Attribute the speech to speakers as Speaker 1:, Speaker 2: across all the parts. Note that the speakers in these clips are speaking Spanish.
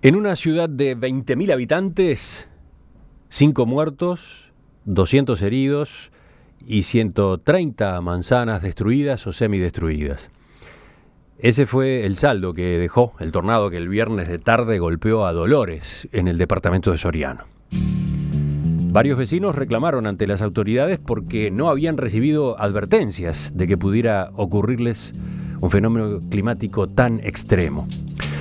Speaker 1: En una ciudad de 20.000 habitantes, 5 muertos, 200 heridos y 130 manzanas destruidas o semidestruidas. Ese fue el saldo que dejó el tornado que el viernes de tarde golpeó a Dolores, en el departamento de Soriano. Varios vecinos reclamaron ante las autoridades porque no habían recibido advertencias de que pudiera ocurrirles un fenómeno climático tan extremo.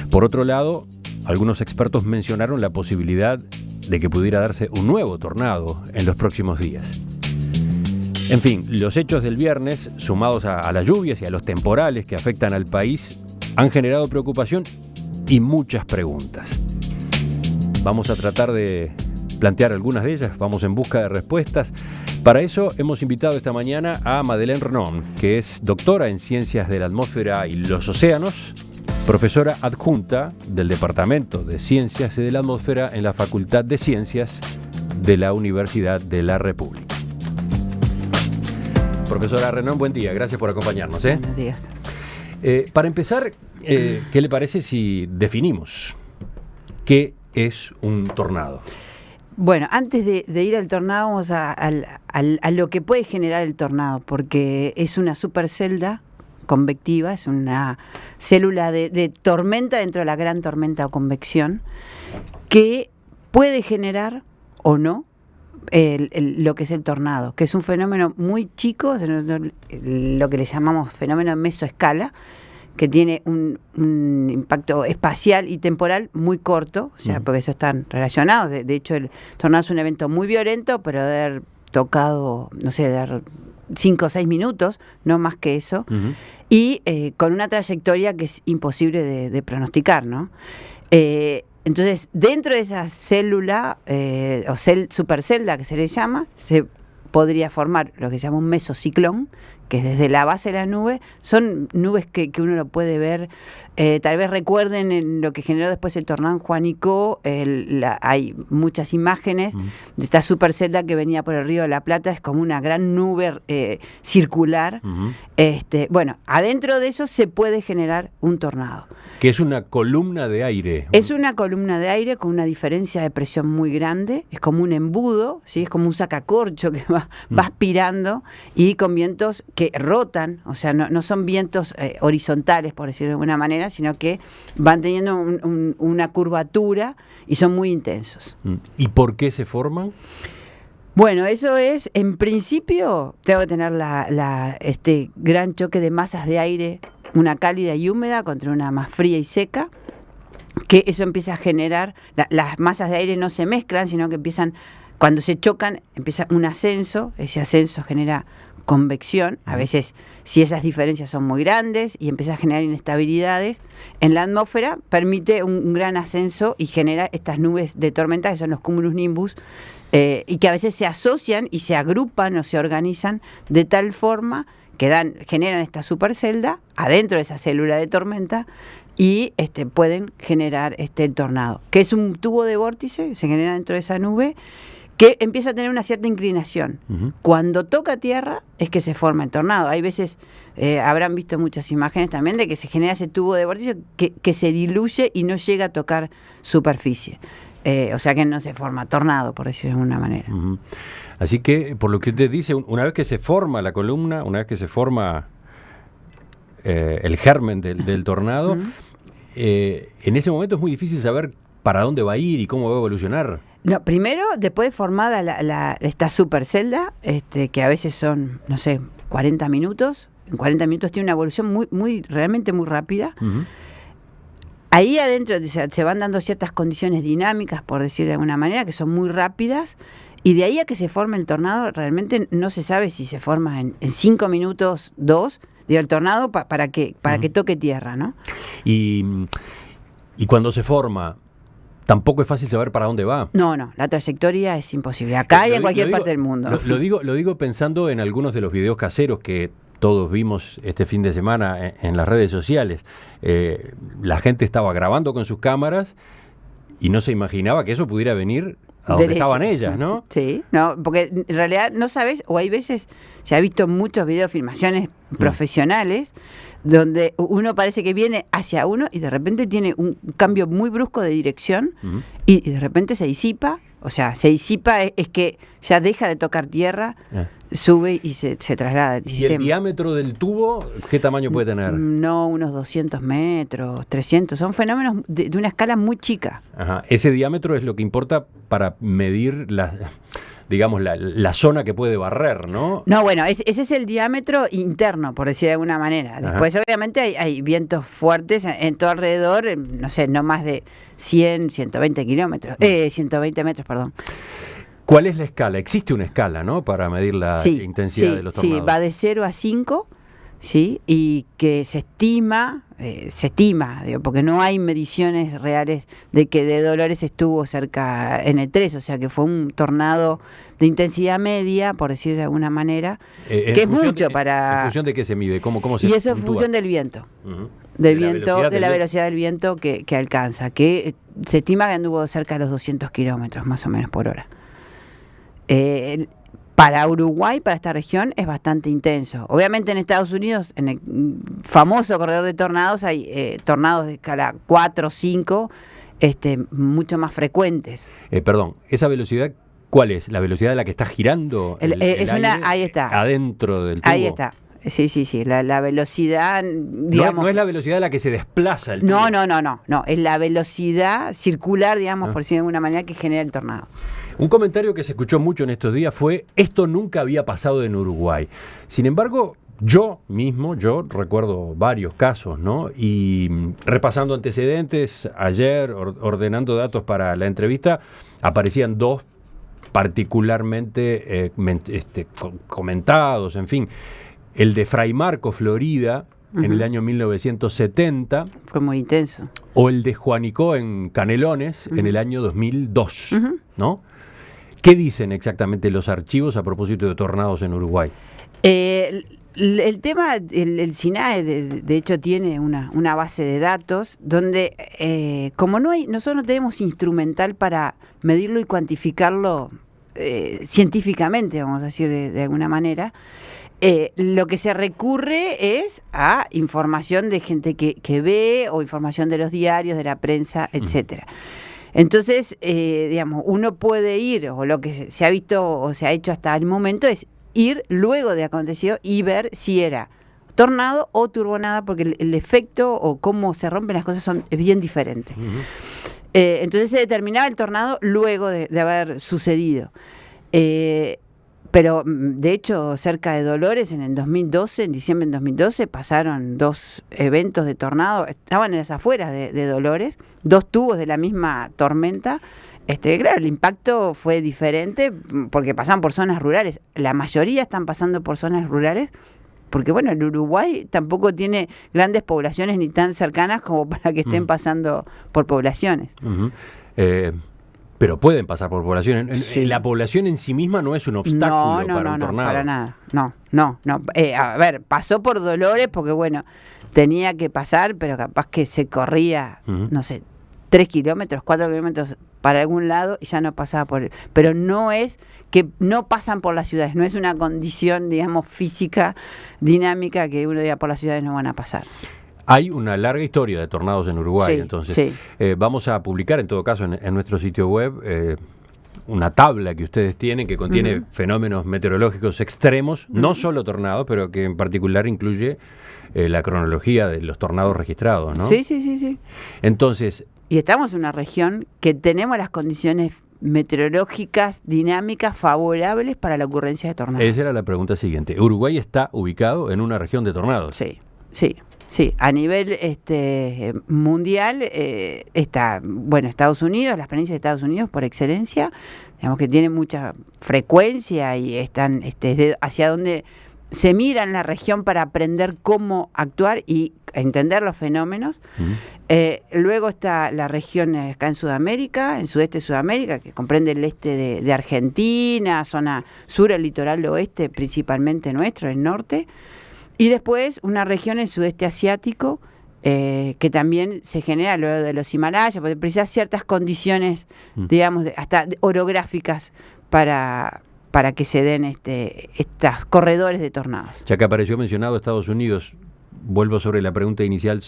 Speaker 1: Por otro lado, algunos expertos mencionaron la posibilidad de que pudiera darse un nuevo tornado en los próximos días. En fin, los hechos del viernes, sumados a las lluvias y a los temporales que afectan al país, han generado preocupación y muchas preguntas. Vamos a tratar de plantear algunas de ellas, vamos en busca de respuestas. Para eso hemos invitado esta mañana a Madeleine Renon, que es doctora en Ciencias de la Atmósfera y los Océanos, profesora adjunta del Departamento de Ciencias de la Atmósfera en la Facultad de Ciencias de la Universidad de la República. Profesora Renon, buen día, gracias por acompañarnos.
Speaker 2: Buenos días.
Speaker 1: Para empezar, ¿qué le parece si definimos qué es un tornado?
Speaker 2: Bueno, antes de ir al tornado, vamos a lo que puede generar el tornado, porque es una supercelda convectiva, es una célula de tormenta dentro de la gran tormenta o convección, que puede generar o no lo que es el tornado, que es un fenómeno muy chico, lo que le llamamos fenómeno mesoescala, que tiene un impacto espacial y temporal muy corto, o sea, porque eso están relacionados. De hecho, el tornado es un evento muy violento, pero de haber tocado, no sé, de dar 5 o 6 minutos, no más que eso, y con una trayectoria que es imposible de pronosticar, ¿no? Entonces, dentro de esa célula, o supercelda que se le llama, se podría formar lo que se llama un mesociclón, que desde la base de la nube, son nubes que uno lo puede ver, tal vez recuerden en lo que generó después el tornado en Juanico, hay muchas imágenes de esta supercelda que venía por el Río de la Plata, es como una gran nube circular. Bueno, adentro de eso se puede generar un tornado.
Speaker 1: Que es una columna de aire.
Speaker 2: Es una columna de aire con una diferencia de presión muy grande, es como un embudo, ¿sí? Es como un sacacorcho que va aspirando y con vientos que rotan, o sea, no son vientos horizontales, por decirlo de alguna manera, sino que van teniendo una curvatura y son muy intensos.
Speaker 1: ¿Y por qué se forman?
Speaker 2: Bueno, eso es, en principio, tengo que tener este gran choque de masas de aire, una cálida y húmeda contra una más fría y seca, que eso empieza a generar, las masas de aire no se mezclan, sino que empiezan, cuando se chocan, empieza un ascenso, ese ascenso genera convección, a veces si esas diferencias son muy grandes y empieza a generar inestabilidades en la atmósfera, permite un gran ascenso y genera estas nubes de tormenta que son los cumulonimbus, y que a veces se asocian y se agrupan o se organizan de tal forma que generan esta supercelda adentro de esa célula de tormenta y pueden generar el tornado, que es un tubo de vórtice que se genera dentro de esa nube que empieza a tener una cierta inclinación. Cuando toca tierra es que se forma el tornado. Hay veces, habrán visto muchas imágenes también de que se genera ese tubo de vórtice que se diluye y no llega a tocar superficie. O sea que no se forma tornado, por decirlo de alguna manera.
Speaker 1: Así que, por lo que usted dice, una vez que se forma la columna, una vez que se forma el germen del tornado, en ese momento es muy difícil saber para dónde va a ir y cómo va a evolucionar.
Speaker 2: No, primero, después de formada esta supercelda, que a veces son, no sé, 40 minutos, en 40 minutos tiene una evolución realmente muy rápida. Ahí adentro se van dando ciertas condiciones dinámicas, por decir de alguna manera, que son muy rápidas, y de ahí a que se forme el tornado, realmente no se sabe si se forma en 5 minutos, 2, el tornado para que toque tierra, ¿no? Y
Speaker 1: cuando se forma, tampoco es fácil saber para dónde va.
Speaker 2: No, la trayectoria es imposible, acá y en cualquier parte del mundo.
Speaker 1: Lo digo pensando en algunos de los videos caseros que todos vimos este fin de semana en las redes sociales. La gente estaba grabando con sus cámaras y no se imaginaba que eso pudiera venir a donde
Speaker 2: derecho.
Speaker 1: estaban ellas, ¿no?
Speaker 2: Sí, no, porque en realidad no sabes, o hay veces, se ha visto muchos videos, filmaciones profesionales, donde uno parece que viene hacia uno y de repente tiene un cambio muy brusco de dirección y de repente se disipa. O sea, se disipa es que ya deja de tocar tierra, sube y se traslada el
Speaker 1: ¿Y
Speaker 2: sistema.
Speaker 1: el diámetro del tubo qué tamaño puede tener?
Speaker 2: No, unos 200 metros, 300. Son fenómenos de una escala muy chica.
Speaker 1: Ajá. Ese diámetro es lo que importa para medir digamos, la zona que puede barrer, ¿no?
Speaker 2: No, bueno, ese es el diámetro interno, por decir de alguna manera. Después, obviamente, hay vientos fuertes en todo alrededor, no sé, no más de 100, 120 kilómetros, 120 metros, perdón.
Speaker 1: ¿Cuál es la escala? Existe una escala, ¿no? Para medir la intensidad de los tornados.
Speaker 2: Sí, va de 0 a 5, ¿sí? Y que se estima, digo, porque no hay mediciones reales de que de Dolores estuvo cerca en el 3, o sea que fue un tornado de intensidad media, por decir de alguna manera, que es mucho para...
Speaker 1: ¿En función de qué se mide? ¿Cómo se
Speaker 2: Y eso en
Speaker 1: puntúa?
Speaker 2: función del viento,
Speaker 1: De
Speaker 2: la velocidad del viento que alcanza, que se estima que anduvo cerca de los 200 kilómetros más o menos por hora. Para Uruguay, para esta región, es bastante intenso. Obviamente en Estados Unidos, en el famoso corredor de tornados, hay tornados de escala 4 o 5, mucho más frecuentes.
Speaker 1: Perdón, ¿esa velocidad cuál es? ¿La velocidad a la que está girando el aire
Speaker 2: ahí está.
Speaker 1: adentro del tubo?
Speaker 2: Ahí está. Sí, la velocidad, digamos...
Speaker 1: No es la velocidad a la que se desplaza el tubo.
Speaker 2: No, es la velocidad circular, digamos, por decirlo de alguna manera, que genera el tornado.
Speaker 1: Un comentario que se escuchó mucho en estos días fue: esto nunca había pasado en Uruguay. Sin embargo, yo recuerdo varios casos, ¿no? Y repasando antecedentes, ayer, ordenando datos para la entrevista, aparecían dos particularmente comentados, en fin. El de Fray Marcos, Florida, en el año 1970.
Speaker 2: Fue muy intenso.
Speaker 1: O el de Juanicó en Canelones, en el año 2002, ¿no? ¿Qué dicen exactamente los archivos a propósito de tornados en Uruguay?
Speaker 2: El tema, el SINAE de hecho tiene una base de datos donde como nosotros no tenemos instrumental para medirlo y cuantificarlo científicamente, vamos a decir de alguna manera, lo que se recurre es a información de gente que ve o información de los diarios, de la prensa, etcétera. Entonces, digamos, uno puede ir, o lo que se ha visto o se ha hecho hasta el momento es ir luego de acontecido y ver si era tornado o turbonada, porque el efecto o cómo se rompen las cosas es bien diferente. Entonces se determinaba el tornado luego de haber sucedido. Pero, de hecho, cerca de Dolores, en diciembre del 2012, pasaron 2 eventos de tornado. Estaban en las afueras de Dolores, 2 tubos de la misma tormenta. Claro, el impacto fue diferente porque pasaban por zonas rurales. La mayoría están pasando por zonas rurales porque, bueno, el Uruguay tampoco tiene grandes poblaciones ni tan cercanas como para que estén pasando por poblaciones.
Speaker 1: Pero pueden pasar por poblaciones. Sí. La población en sí misma no es un obstáculo para un tornado.
Speaker 2: No, para nada. No. A ver, pasó por Dolores porque, bueno, tenía que pasar, pero capaz que se corría, no sé, 3 kilómetros, 4 kilómetros para algún lado y ya no pasaba por... Pero no es que no pasan por las ciudades, no es una condición, digamos, física, dinámica, que uno diga por las ciudades no van a pasar.
Speaker 1: Hay una larga historia de tornados en Uruguay,
Speaker 2: sí,
Speaker 1: entonces.
Speaker 2: Sí.
Speaker 1: Vamos a publicar, en todo caso, en nuestro sitio web, una tabla que ustedes tienen que contiene fenómenos meteorológicos extremos, no solo tornados, pero que en particular incluye la cronología de los tornados registrados, ¿no?
Speaker 2: Sí.
Speaker 1: Entonces...
Speaker 2: Y estamos en una región que tenemos las condiciones meteorológicas, dinámicas, favorables para la ocurrencia de tornados.
Speaker 1: Esa era la pregunta siguiente. ¿Uruguay está ubicado en una región de tornados?
Speaker 2: Sí, a nivel mundial está, bueno, Estados Unidos, las provincias de Estados Unidos por excelencia, digamos que tienen mucha frecuencia y están hacia donde se mira en la región para aprender cómo actuar y entender los fenómenos. Luego está la región acá en Sudamérica, en sudeste de Sudamérica, que comprende el este de Argentina, zona sur, el litoral oeste, principalmente nuestro, el norte. Y después una región en el sudeste asiático que también se genera luego de los Himalayas, porque precisas ciertas condiciones, digamos, hasta orográficas para que se den estos corredores de tornados.
Speaker 1: Ya que apareció mencionado Estados Unidos, vuelvo sobre la pregunta inicial,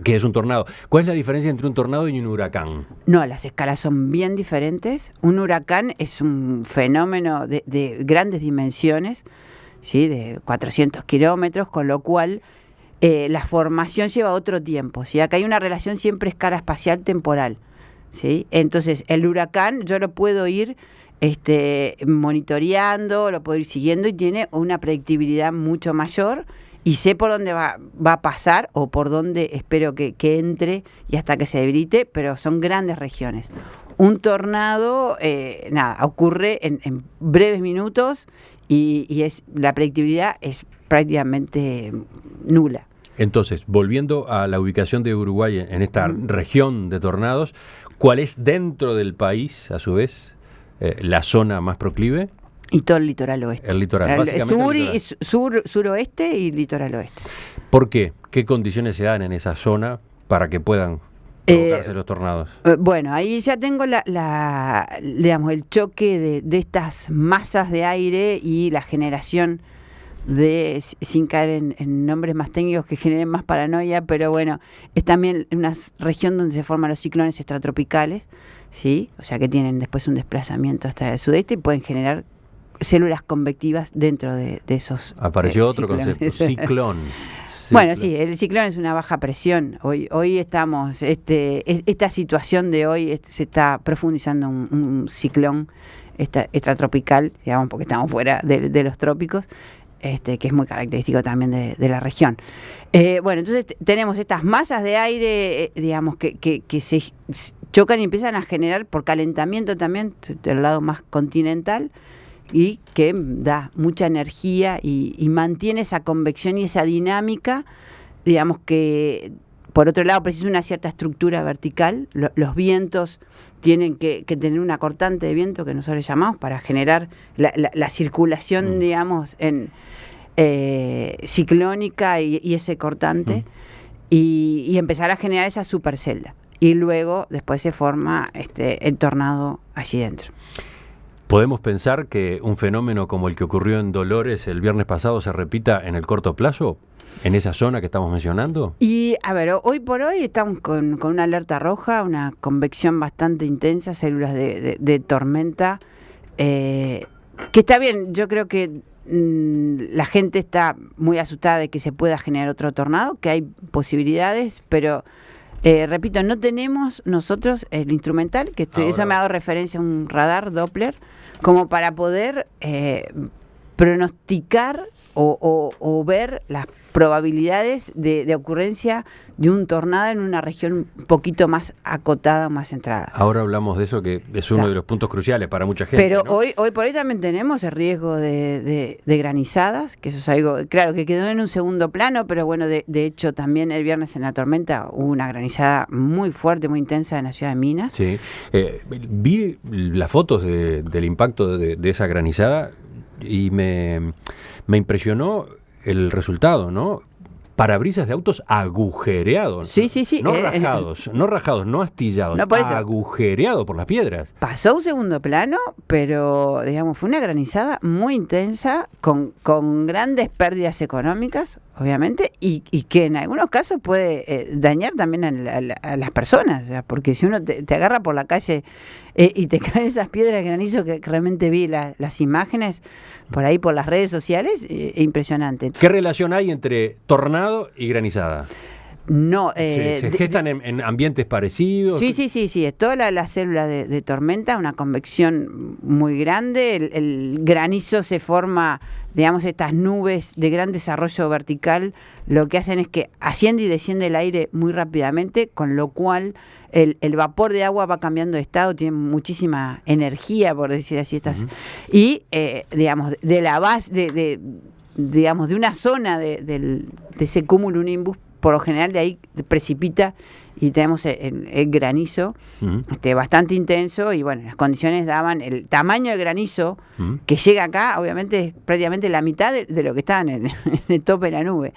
Speaker 1: ¿qué es un tornado? ¿Cuál es la diferencia entre un tornado y un huracán?
Speaker 2: No, las escalas son bien diferentes. Un huracán es un fenómeno de grandes dimensiones, ¿sí? De 400 kilómetros, con lo cual la formación lleva otro tiempo, ¿sí? Acá hay una relación siempre escala espacial-temporal, ¿sí? Entonces, el huracán yo lo puedo ir monitoreando, lo puedo ir siguiendo y tiene una predictibilidad mucho mayor y sé por dónde va a pasar o por dónde espero que entre y hasta que se debilite, pero son grandes regiones. Un tornado, ocurre en breves minutos y la predictibilidad es prácticamente nula.
Speaker 1: Entonces, volviendo a la ubicación de Uruguay en esta región de tornados, ¿cuál es dentro del país, a su vez, la zona más proclive?
Speaker 2: Y todo el litoral oeste.
Speaker 1: El litoral, básicamente
Speaker 2: suroeste y litoral oeste.
Speaker 1: ¿Por qué? ¿Qué condiciones se dan en esa zona para que puedan provocarse los tornados?
Speaker 2: Bueno, ahí ya tengo digamos, el choque de estas masas de aire y la generación sin caer en nombres más técnicos que generen más paranoia, pero bueno, es también una región donde se forman los ciclones extratropicales, ¿sí? O sea que tienen después un desplazamiento hasta el sudeste y pueden generar células convectivas dentro de esos.
Speaker 1: Apareció otro concepto, ciclón.
Speaker 2: Bueno, sí, el ciclón es una baja presión. Hoy estamos, esta situación de hoy se está profundizando un ciclón extratropical, digamos, porque estamos fuera de los trópicos. Que es muy característico también de la región. Bueno, entonces tenemos estas masas de aire, digamos, que se chocan y empiezan a generar por calentamiento también, del lado más continental, y que da mucha energía y mantiene esa convección y esa dinámica, digamos que... Por otro lado, precisa una cierta estructura vertical. Los vientos tienen que tener una cortante de viento que nosotros llamamos para generar la circulación, digamos, ciclónica y ese cortante y empezar a generar esa supercelda. Y luego, después se forma el tornado allí dentro.
Speaker 1: ¿Podemos pensar que un fenómeno como el que ocurrió en Dolores el viernes pasado se repita en el corto plazo? ¿En esa zona que estamos mencionando?
Speaker 2: Y, a ver, hoy por hoy estamos con una alerta roja, una convección bastante intensa, células de tormenta, que está bien. Yo creo que la gente está muy asustada de que se pueda generar otro tornado, que hay posibilidades, pero, repito, no tenemos nosotros el instrumental, eso me hago referencia a un radar Doppler, como para poder pronosticar o ver las probabilidades de ocurrencia de un tornado en una región un poquito más acotada, más centrada.
Speaker 1: Ahora hablamos de eso, que es uno de los puntos cruciales para mucha gente.
Speaker 2: Pero
Speaker 1: ¿no?
Speaker 2: hoy por hoy también tenemos el riesgo de granizadas, que eso es algo, claro, que quedó en un segundo plano, pero bueno, de hecho también el viernes en la tormenta hubo una granizada muy fuerte, muy intensa en la ciudad de Minas.
Speaker 1: Sí, vi las fotos del impacto de esa granizada y me impresionó el resultado, ¿no? Parabrisas de autos agujereados.
Speaker 2: Sí.
Speaker 1: No rajados, no astillados,
Speaker 2: no,
Speaker 1: agujereados por las piedras.
Speaker 2: Pasó un segundo plano, pero, digamos, fue una granizada muy intensa, con grandes pérdidas económicas, obviamente, y que en algunos casos puede dañar también a las personas, o sea, porque si uno te agarra por la calle y te caen esas piedras de granizo, que realmente vi las imágenes por ahí, por las redes sociales, impresionante.
Speaker 1: ¿Qué relación hay entre tornado y granizada?
Speaker 2: No,
Speaker 1: ¿Se gestan en ambientes parecidos?
Speaker 2: Sí, es toda la célula de tormenta, una convección muy grande, el granizo se forma, digamos, estas nubes de gran desarrollo vertical, lo que hacen es que asciende y desciende el aire muy rápidamente, con lo cual el vapor de agua va cambiando de estado, tiene muchísima energía, por decir así, y digamos, de la base, digamos, de una zona de ese cumulonimbus, por lo general de ahí precipita y tenemos el granizo bastante intenso, y bueno, las condiciones daban el tamaño del granizo que llega acá, obviamente es prácticamente la mitad de lo que estaba en el tope de la nube.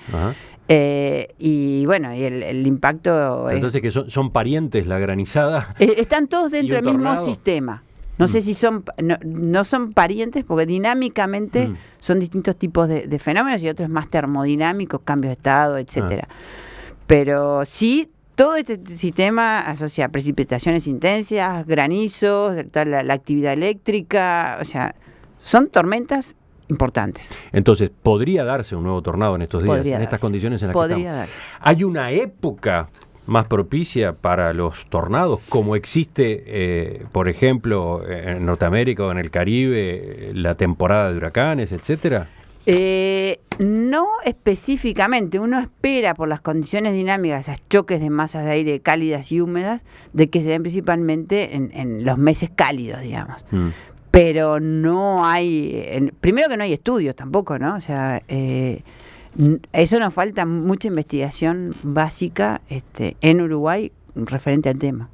Speaker 2: Y bueno, y el impacto...
Speaker 1: Entonces, que son parientes la granizada.
Speaker 2: Están todos dentro del mismo
Speaker 1: tornado.
Speaker 2: sistema. No sé si son, no son parientes, porque dinámicamente son distintos tipos de fenómenos y otros más termodinámicos, cambios de estado, etcétera. Pero sí, todo este sistema asocia precipitaciones intensas, granizos, toda la actividad eléctrica, o sea, son tormentas importantes.
Speaker 1: Entonces, ¿podría darse un nuevo tornado en estos días, en estas condiciones en las que estamos?
Speaker 2: Darse.
Speaker 1: ¿Hay una época más propicia para los tornados, como existe, por ejemplo, en Norteamérica o en el Caribe, la temporada de huracanes, etcétera?
Speaker 2: No específicamente, uno espera por las condiciones dinámicas, esos choques de masas de aire cálidas y húmedas, de que se den principalmente en los meses cálidos, digamos. Pero no hay, primero que no hay estudios tampoco, ¿no? O sea, eso nos falta mucha investigación básica en Uruguay referente al tema.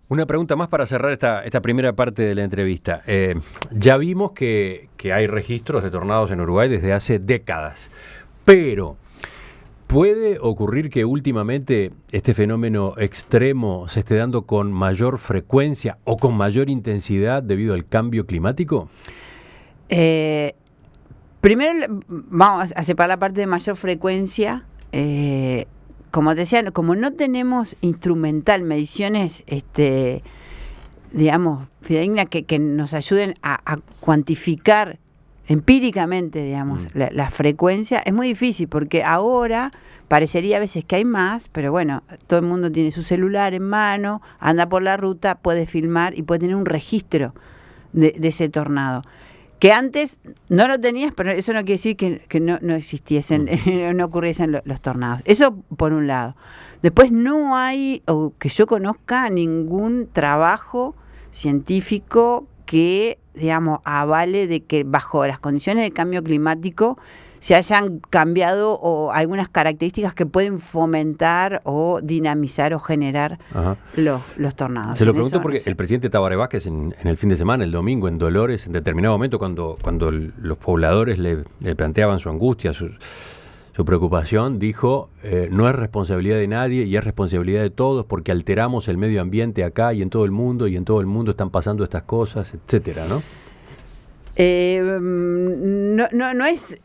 Speaker 1: Una pregunta más para cerrar esta primera parte de la entrevista. Ya vimos que hay registros de tornados en Uruguay desde hace décadas, pero ¿puede ocurrir que últimamente este fenómeno extremo se esté dando con mayor frecuencia o con mayor intensidad debido al cambio climático?
Speaker 2: Primero vamos a separar la parte de mayor frecuencia. Como te decía, como no tenemos instrumental, mediciones, digamos, fidedignas que nos ayuden a cuantificar empíricamente, digamos, la frecuencia, es muy difícil porque ahora parecería a veces que hay más, pero bueno, todo el mundo tiene su celular en mano, anda por la ruta, puede filmar y puede tener un registro de ese tornado. Que antes no lo tenías, pero eso no quiere decir que no existiesen, no ocurriesen los tornados. Eso por un lado. Después no hay, o que yo conozca, ningún trabajo científico que, digamos, avale de que bajo las condiciones de cambio climático se hayan cambiado o algunas características que pueden fomentar o dinamizar o generar los tornados.
Speaker 1: Se lo pregunto porque el presidente Tabaré Vázquez en el fin de semana, el domingo, en Dolores, en determinado momento, cuando los pobladores le planteaban su angustia, su preocupación, dijo, no es responsabilidad de nadie y es responsabilidad de todos porque alteramos el medio ambiente acá y en todo el mundo están pasando estas cosas, etcétera, ¿no?
Speaker 2: No es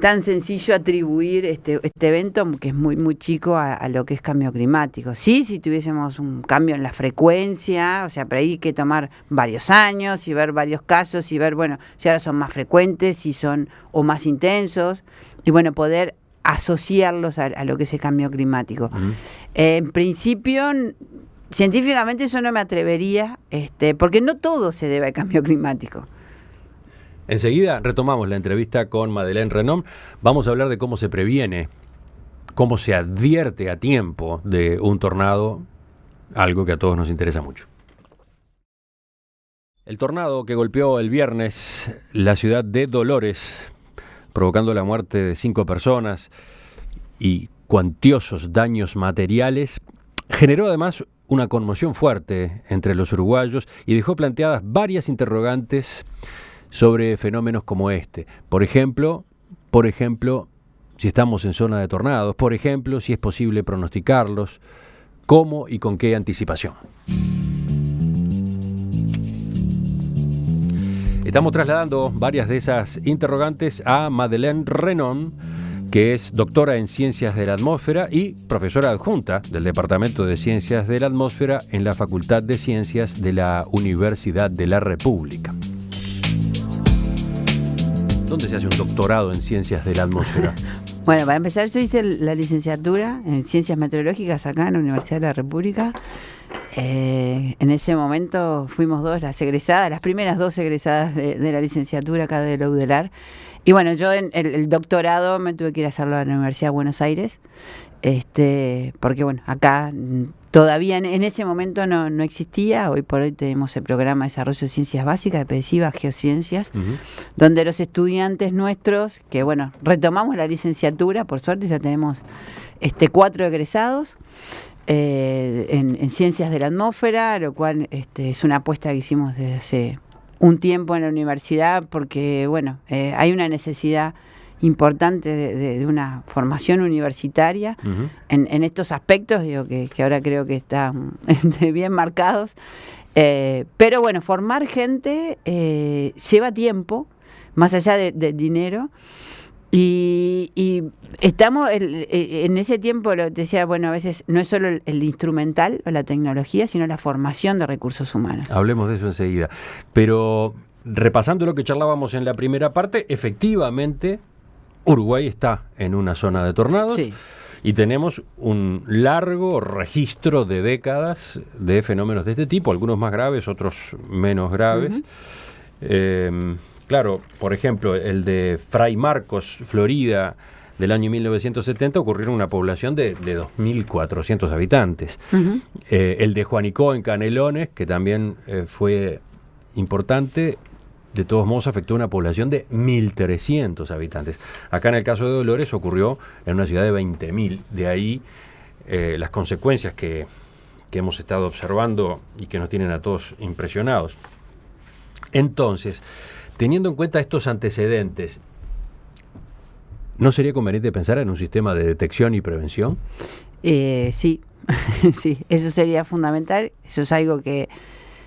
Speaker 2: tan sencillo atribuir este evento, que es muy, muy chico, a lo que es cambio climático. Sí, si tuviésemos un cambio en la frecuencia, o sea, por ahí hay que tomar varios años y ver varios casos y ver, bueno, si ahora son más frecuentes, si son o más intensos, y bueno, poder asociarlos a lo que es el cambio climático. En principio, científicamente yo no me atrevería, porque no todo se debe al cambio climático.
Speaker 1: Enseguida retomamos la entrevista con Madeleine Renom. Vamos a hablar de cómo se previene, cómo se advierte a tiempo de un tornado, algo que a todos nos interesa mucho. El tornado que golpeó el viernes la ciudad de Dolores, provocando la muerte de 5 personas y cuantiosos daños materiales, generó además una conmoción fuerte entre los uruguayos y dejó planteadas varias interrogantes sobre fenómenos como este. Por ejemplo, si estamos en zona de tornados, por ejemplo, si es posible pronosticarlos, cómo y con qué anticipación. Estamos trasladando varias de esas interrogantes a Madeleine Renom, que es doctora en Ciencias de la Atmósfera y profesora adjunta del Departamento de Ciencias de la Atmósfera en la Facultad de Ciencias de la Universidad de la República. ¿Dónde se hace un doctorado en Ciencias de la Atmósfera?
Speaker 2: Bueno, para empezar, yo hice la licenciatura en Ciencias Meteorológicas acá en la Universidad de la República. En ese momento fuimos las egresadas, las primeras 2 egresadas de la licenciatura acá de la UDELAR. Y bueno, yo en el doctorado me tuve que ir a hacerlo a la Universidad de Buenos Aires, porque bueno, acá todavía en ese momento no existía. Hoy por hoy tenemos el programa de desarrollo de ciencias básicas, de PEDESIVA, Geociencias, donde los estudiantes nuestros, que bueno, retomamos la licenciatura, por suerte ya tenemos 4 egresados en Ciencias de la Atmósfera, lo cual es una apuesta que hicimos desde hace un tiempo en la universidad porque, bueno, hay una necesidad importante de una formación universitaria en estos aspectos, digo que ahora creo que están bien marcados. Pero bueno, formar gente lleva tiempo, más allá del dinero. Y estamos en ese tiempo, lo que te decía, bueno, a veces no es solo el instrumental o la tecnología, sino la formación de recursos humanos.
Speaker 1: Hablemos de eso enseguida. Pero repasando lo que charlábamos en la primera parte, efectivamente Uruguay está en una zona de tornados.
Speaker 2: Sí.
Speaker 1: Y tenemos un largo registro de décadas de fenómenos de este tipo, algunos más graves, otros menos graves. Claro, por ejemplo, el de Fray Marcos, Florida, del año 1970, ocurrió en una población de 2.400 habitantes. El de Juanicó, en Canelones, que también fue importante, de todos modos afectó a una población de 1.300 habitantes. Acá en el caso de Dolores ocurrió en una ciudad de 20.000. De ahí las consecuencias que hemos estado observando y que nos tienen a todos impresionados. Entonces, teniendo en cuenta estos antecedentes, ¿no sería conveniente pensar en un sistema de detección y prevención?
Speaker 2: Sí, sí, eso sería fundamental. Eso es algo que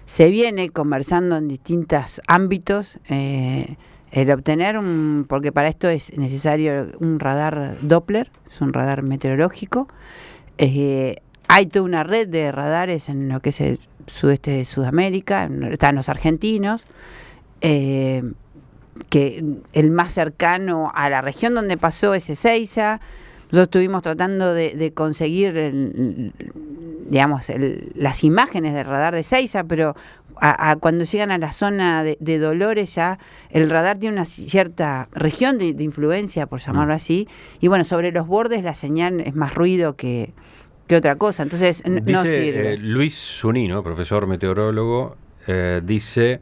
Speaker 2: se viene conversando en distintos ámbitos. El obtener porque para esto es necesario un radar Doppler, es un radar meteorológico. Hay toda una red de radares en lo que es el sudeste de Sudamérica, están los argentinos, que el más cercano a la región donde pasó es Ezeiza. Nosotros estuvimos tratando de conseguir, las imágenes del radar de Ezeiza, pero cuando llegan a la zona de Dolores ya el radar tiene una cierta región de influencia, por llamarlo así, y bueno, sobre los bordes la señal es más ruido que otra cosa, entonces no sirve.
Speaker 1: Luis Zunino, profesor meteorólogo, dice: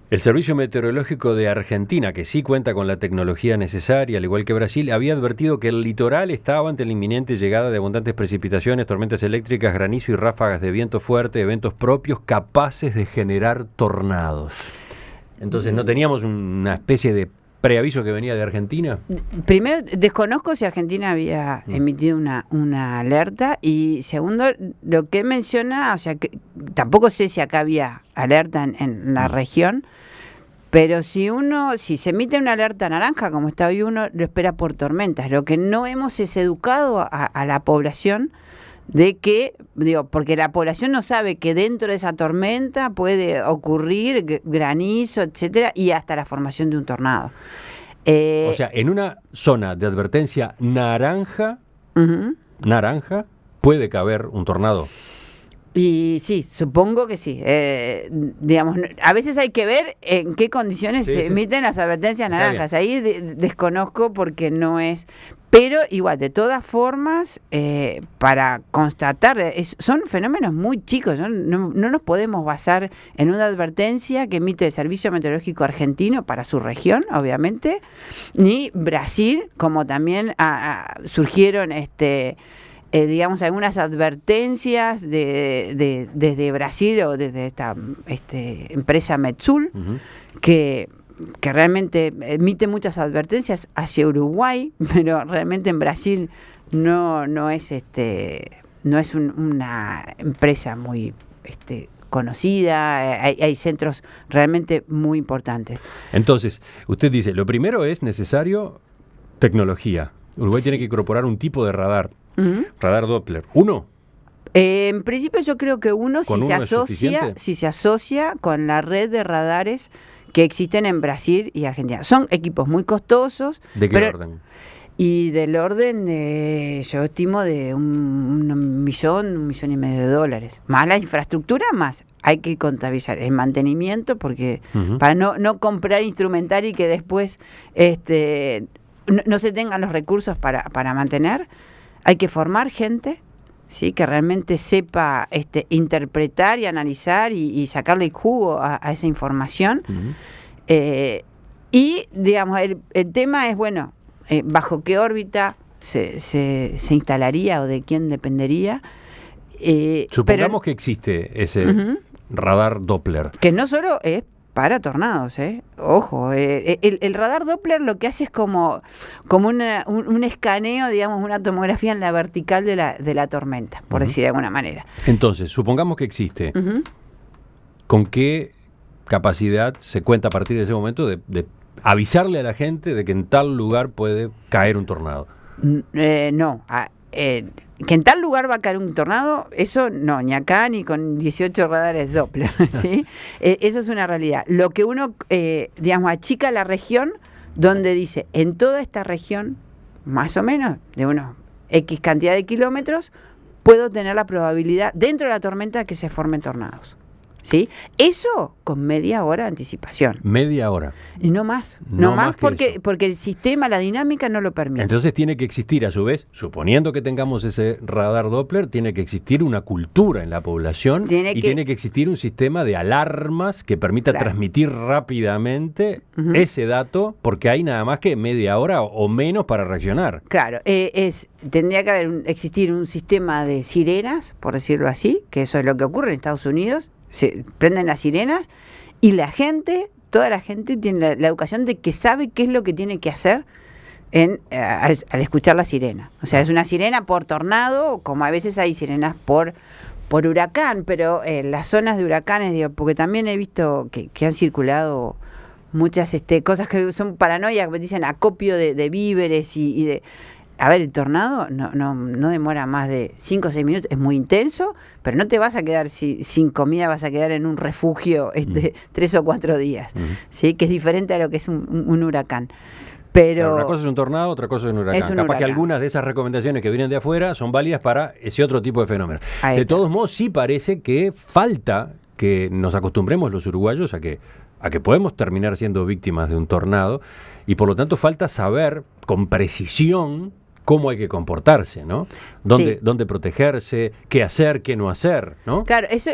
Speaker 1: el Servicio Meteorológico de Argentina, que sí cuenta con la tecnología necesaria, al igual que Brasil, había advertido que el litoral estaba ante la inminente llegada de abundantes precipitaciones, tormentas eléctricas, granizo y ráfagas de viento fuerte, eventos propios capaces de generar tornados. Entonces, ¿no teníamos una especie de preaviso que venía de Argentina?
Speaker 2: Primero, desconozco si Argentina había emitido una alerta, y segundo, lo que menciona, o sea, que tampoco sé si acá había alerta en la región, pero si se emite una alerta naranja, como está hoy, uno lo espera por tormentas. Lo que no hemos es educado a la población de que, porque la población no sabe que dentro de esa tormenta puede ocurrir granizo, etcétera, y hasta la formación de un tornado.
Speaker 1: O sea, en una zona de advertencia naranja, puede caber un tornado.
Speaker 2: Y sí, supongo que sí. A veces hay que ver en qué condiciones se emiten las advertencias naranjas. Ahí desconozco porque no es... Pero igual, de todas formas, para constatar, son fenómenos muy chicos. No nos podemos basar en una advertencia que emite el Servicio Meteorológico Argentino para su región, obviamente, ni Brasil, como también surgieron algunas advertencias desde Brasil o desde esta empresa Metsul, que realmente emite muchas advertencias hacia Uruguay, pero realmente en Brasil no es una empresa muy conocida. Hay centros realmente muy importantes.
Speaker 1: Entonces, usted dice, lo primero es necesario tecnología. Uruguay tiene que incorporar un tipo de radar. Radar Doppler. ¿Uno?
Speaker 2: En principio yo creo que si se asocia con la red de radares que existen en Brasil y Argentina. Son equipos muy costosos.
Speaker 1: ¿De qué orden?
Speaker 2: Y del orden yo estimo de un millón y medio de dólares. Más la infraestructura, más hay que contabilizar el mantenimiento, porque para no comprar instrumental y que después no se tengan los recursos para mantener. Hay que formar gente, ¿sí?, que realmente sepa interpretar y analizar y sacarle jugo a esa información. Y, digamos, el tema es, bajo qué órbita se instalaría o de quién dependería.
Speaker 1: Supongamos que existe ese radar Doppler.
Speaker 2: Que no solo es para tornados, Ojo, el radar Doppler lo que hace es como un escaneo, digamos, una tomografía en la vertical de la tormenta, por decir de alguna manera.
Speaker 1: Entonces, supongamos que existe. ¿Con qué capacidad se cuenta a partir de ese momento de avisarle a la gente de que en tal lugar puede caer un tornado? Que en tal lugar va a caer un tornado, eso no, ni acá ni con 18 radares Doppler, ¿sí? Eso es una realidad. Lo que uno, digamos, achica la región donde dice, en toda esta región, más o menos, de unos X cantidad de kilómetros, puedo tener la probabilidad, dentro de la tormenta, que se formen tornados. ¿Sí? Eso con media hora de anticipación. Media hora.
Speaker 2: Y no más. No más porque el sistema, la dinámica no lo permite.
Speaker 1: Entonces tiene que existir, a su vez, suponiendo que tengamos ese radar Doppler, tiene que existir una cultura en la población tiene que existir un sistema de alarmas que permita transmitir rápidamente ese dato, porque hay nada más que media hora o menos para reaccionar.
Speaker 2: Claro, tendría que existir un sistema de sirenas, por decirlo así, que eso es lo que ocurre en Estados Unidos. Se prenden las sirenas y toda la gente tiene la educación de que sabe qué es lo que tiene que hacer al escuchar la sirena. O sea, es una sirena por tornado, como a veces hay sirenas por huracán, pero las zonas de huracanes, digo, porque también he visto que han circulado muchas cosas que son paranoia, que dicen acopio de víveres y de... A ver, el tornado no demora más de 5 o 6 minutos, es muy intenso, pero no te vas a quedar sin comida, vas a quedar en un refugio 3 o 4 días, ¿sí? Que es diferente a lo que es un huracán. Pero
Speaker 1: una cosa es un tornado, otra cosa es un huracán. Capaz que algunas de esas recomendaciones que vienen de afuera son válidas para ese otro tipo de fenómeno. De todos modos, sí parece que falta que nos acostumbremos los uruguayos a que podemos terminar siendo víctimas de un tornado, y por lo tanto falta saber con precisión cómo hay que comportarse, ¿no? Dónde protegerse, qué hacer, qué no hacer, ¿no?
Speaker 2: Claro, eso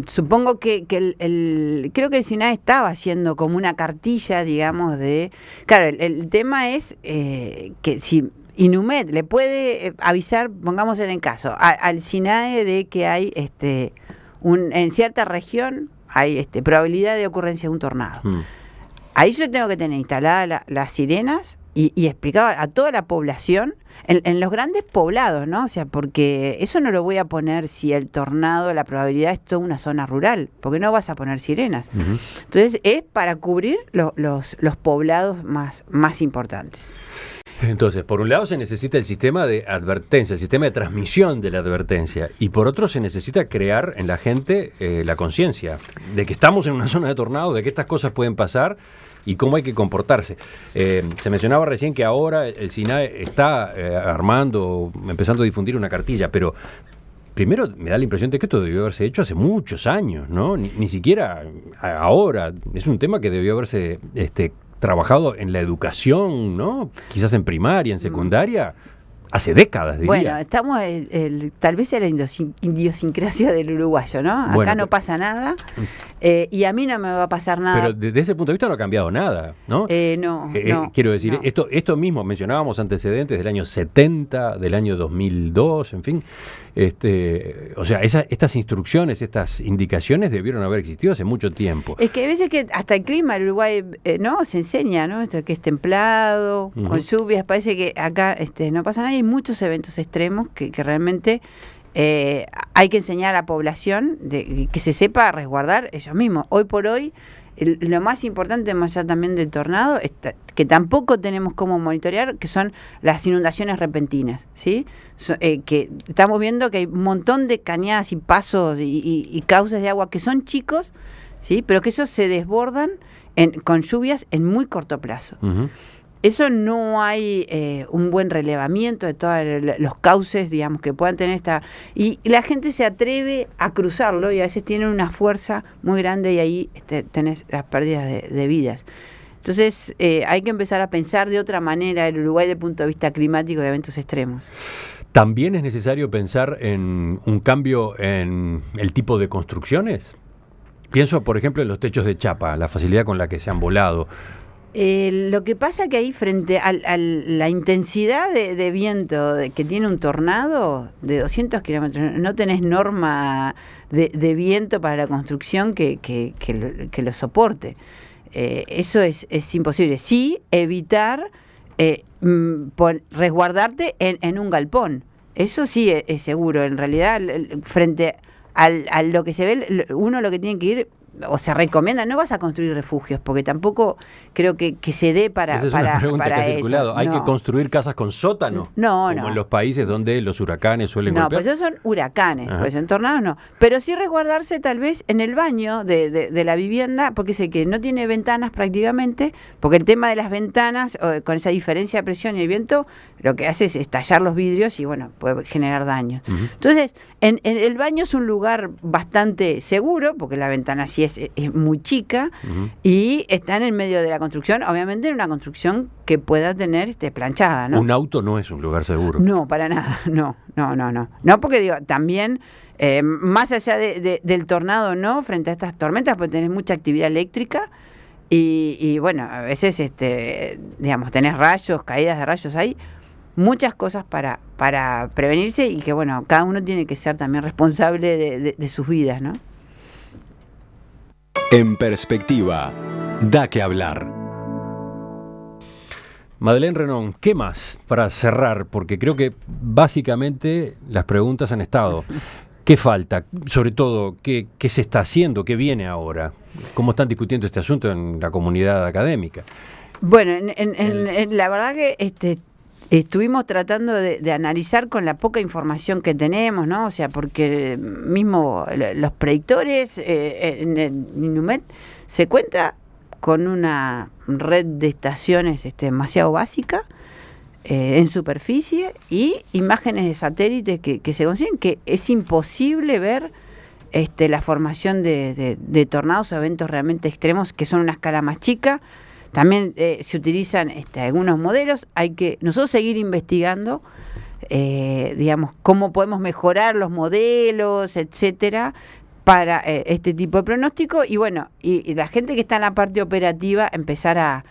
Speaker 2: supongo que creo que el SINAE estaba haciendo como una cartilla, digamos, de... Claro, el tema es que si Inumet le puede avisar, pongamos en el caso, al SINAE de que hay en cierta región hay probabilidad de ocurrencia de un tornado. Ahí yo tengo que tener instaladas las sirenas y explicar a toda la población en los grandes poblados, ¿no? O sea, porque eso no lo voy a poner si el tornado, la probabilidad es toda una zona rural, porque no vas a poner sirenas. Entonces es para cubrir los poblados más importantes.
Speaker 1: Entonces, por un lado se necesita el sistema de advertencia, el sistema de transmisión de la advertencia, y por otro se necesita crear en la gente la conciencia de que estamos en una zona de tornado, de que estas cosas pueden pasar y cómo hay que comportarse. Se mencionaba recién que ahora el SINAE está empezando a difundir una cartilla, pero primero me da la impresión de que esto debió haberse hecho hace muchos años, ¿no? Ni siquiera ahora. Es un tema que debió haberse trabajado en la educación, ¿no? Quizás en primaria, en secundaria, hace décadas, diría.
Speaker 2: Bueno, estamos tal vez en la idiosincrasia del uruguayo, ¿no? Acá no pasa nada, y a mí no me va a pasar nada.
Speaker 1: Pero desde ese punto de vista no ha cambiado nada, ¿no?
Speaker 2: No.
Speaker 1: Quiero decir, esto mismo, mencionábamos antecedentes del año 70, del año 2002, en fin. O sea, estas instrucciones, estas indicaciones debieron haber existido hace mucho tiempo.
Speaker 2: Es que hay veces que hasta el clima en Uruguay no se enseña, ¿no? Esto que es templado, con lluvias, parece que acá no pasa nada. Hay muchos eventos extremos que realmente hay que enseñar a la población que se sepa resguardar ellos mismos. Hoy por hoy, lo más importante, más allá también del tornado, que tampoco tenemos cómo monitorear, que son las inundaciones repentinas, ¿sí? Que estamos viendo que hay un montón de cañadas y pasos y cauces de agua que son chicos, ¿sí? Pero que esos se desbordan con lluvias en muy corto plazo. Eso no hay un buen relevamiento de todos los cauces, digamos, que puedan tener y la gente se atreve a cruzarlo y a veces tienen una fuerza muy grande y ahí tenés las pérdidas de vidas. Entonces hay que empezar a pensar de otra manera el Uruguay desde el punto de vista climático de eventos extremos.
Speaker 1: ¿También es necesario pensar en un cambio en el tipo de construcciones? Pienso, por ejemplo, en los techos de chapa, la facilidad con la que se han volado.
Speaker 2: Lo que pasa que ahí frente a la intensidad de viento que tiene un tornado de 200 kilómetros, no tenés norma de viento para la construcción que lo soporte. Eso es imposible. Sí, evitar resguardarte en un galpón. Eso sí es seguro. En realidad, frente a lo que se ve, uno lo que tiene que ir, o se recomienda, no vas a construir refugios, porque tampoco creo que se dé para
Speaker 1: Esa es una pregunta que ha circulado.
Speaker 2: eso.
Speaker 1: ¿Hay que construir casas con sótano? Como en los países donde los huracanes suelen golpear.
Speaker 2: No, pues esos son huracanes, pues en tornados no. Pero sí resguardarse tal vez en el baño de la vivienda, porque sé que no tiene ventanas prácticamente, porque el tema de las ventanas, con esa diferencia de presión y el viento, lo que hace es estallar los vidrios y bueno, puede generar daño. Entonces, en el baño es un lugar bastante seguro, porque la ventana sí es muy chica, y está en el medio de la construcción, obviamente en una construcción que pueda tener planchada, ¿no?
Speaker 1: Un auto no es un lugar seguro.
Speaker 2: No, para nada, no. No, porque digo, también, más allá del tornado, ¿no? Frente a estas tormentas, pues tenés mucha actividad eléctrica y bueno, a veces, digamos, tenés rayos, caídas de rayos, hay muchas cosas para prevenirse y que, bueno, cada uno tiene que ser también responsable de sus vidas, ¿no?
Speaker 3: En perspectiva, da que hablar.
Speaker 1: Madeleine Renon, ¿qué más para cerrar? Porque creo que básicamente las preguntas han estado. ¿Qué falta? Sobre todo, ¿qué se está haciendo? ¿Qué viene ahora? ¿Cómo están discutiendo este asunto en la comunidad académica?
Speaker 2: Bueno, la verdad que estuvimos tratando de analizar con la poca información que tenemos, ¿no? O sea, porque mismo los predictores en el INUMED se cuenta con una red de estaciones demasiado básica en superficie y imágenes de satélites que se consiguen, que es imposible ver la formación de tornados o eventos realmente extremos que son una escala más chica. También se utilizan algunos modelos. Hay que nosotros seguir investigando, digamos, cómo podemos mejorar los modelos, etcétera, para este tipo de pronóstico. Y bueno, y la gente que está en la parte operativa empezar a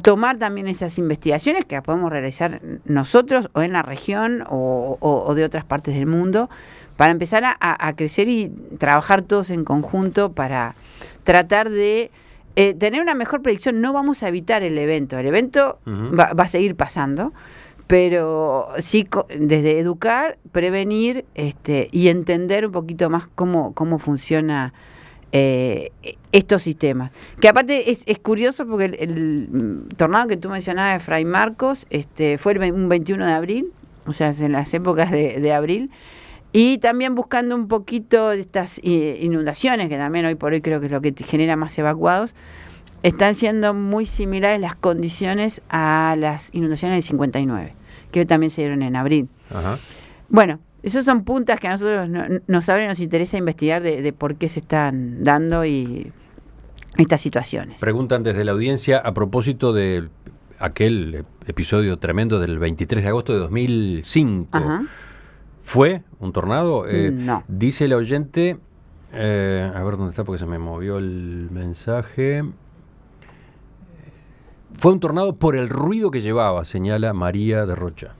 Speaker 2: tomar también esas investigaciones que las podemos realizar nosotros o en la región o de otras partes del mundo, para empezar a crecer y trabajar todos en conjunto para tratar de tener una mejor predicción. No vamos a evitar el evento va a seguir pasando, pero sí desde educar, prevenir y entender un poquito más cómo funciona estos sistemas. Que aparte es curioso porque el tornado que tú mencionabas de Fray Marcos fue un 21 de abril, o sea, en las épocas de abril. Y también buscando un poquito de estas inundaciones, que también hoy por hoy creo que es lo que genera más evacuados, están siendo muy similares las condiciones a las inundaciones del 59, que también se dieron en abril. Ajá. Bueno, esos son puntas que a nosotros nos interesa investigar de por qué se están dando y estas situaciones.
Speaker 1: Preguntan desde la audiencia a propósito de aquel episodio tremendo del 23 de agosto de 2005. Ajá. ¿Fue un tornado?
Speaker 2: No.
Speaker 1: Dice el oyente, a ver dónde está porque se me movió el mensaje. Fue un tornado por el ruido que llevaba, señala María de Rocha.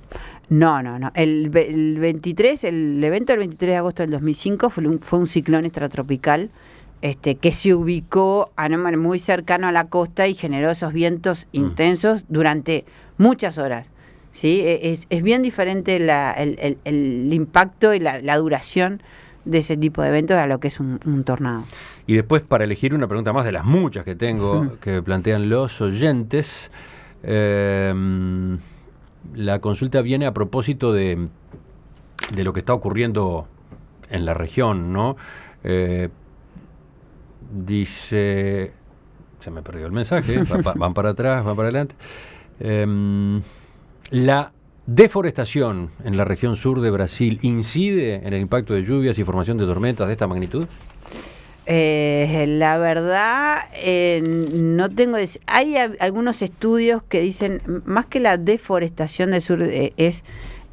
Speaker 2: No. El evento del 23 de agosto del 2005 fue un ciclón extratropical que se ubicó muy cercano a la costa y generó esos vientos intensos durante muchas horas. ¿Sí? Es bien diferente el impacto y la duración de ese tipo de eventos a lo que es un tornado.
Speaker 1: Y después, para elegir una pregunta más de las muchas que tengo, que plantean los oyentes, la consulta viene a propósito de lo que está ocurriendo en la región, ¿no? Dice, se me perdió el mensaje, van para atrás, van para adelante. ¿La deforestación en la región sur de Brasil incide en el impacto de lluvias y formación de tormentas de esta magnitud?
Speaker 2: La verdad, no tengo... Hay algunos estudios que dicen, más que la deforestación del sur, es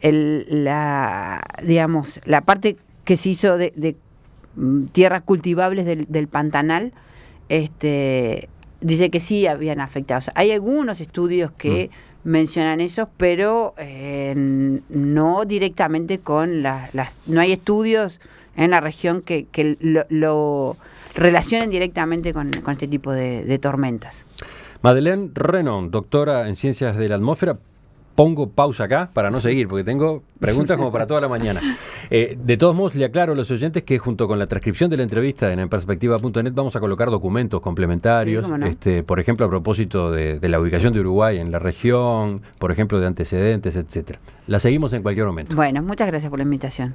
Speaker 2: la parte que se hizo de tierras cultivables del Pantanal, dice que sí habían afectado. O sea, hay algunos estudios que mencionan eso, pero no directamente con no hay estudios en la región que lo relacionen directamente con este tipo de tormentas.
Speaker 1: Madeleine Renon, doctora en Ciencias de la Atmósfera. Pongo pausa acá para no seguir, porque tengo preguntas como para toda la mañana. De todos modos, le aclaro a los oyentes que junto con la transcripción de la entrevista en enperspectiva.net vamos a colocar documentos complementarios, sí, no. Por ejemplo, a propósito de la ubicación de Uruguay en la región, por ejemplo, de antecedentes, etcétera. La seguimos en cualquier momento.
Speaker 2: Bueno, muchas gracias por la invitación.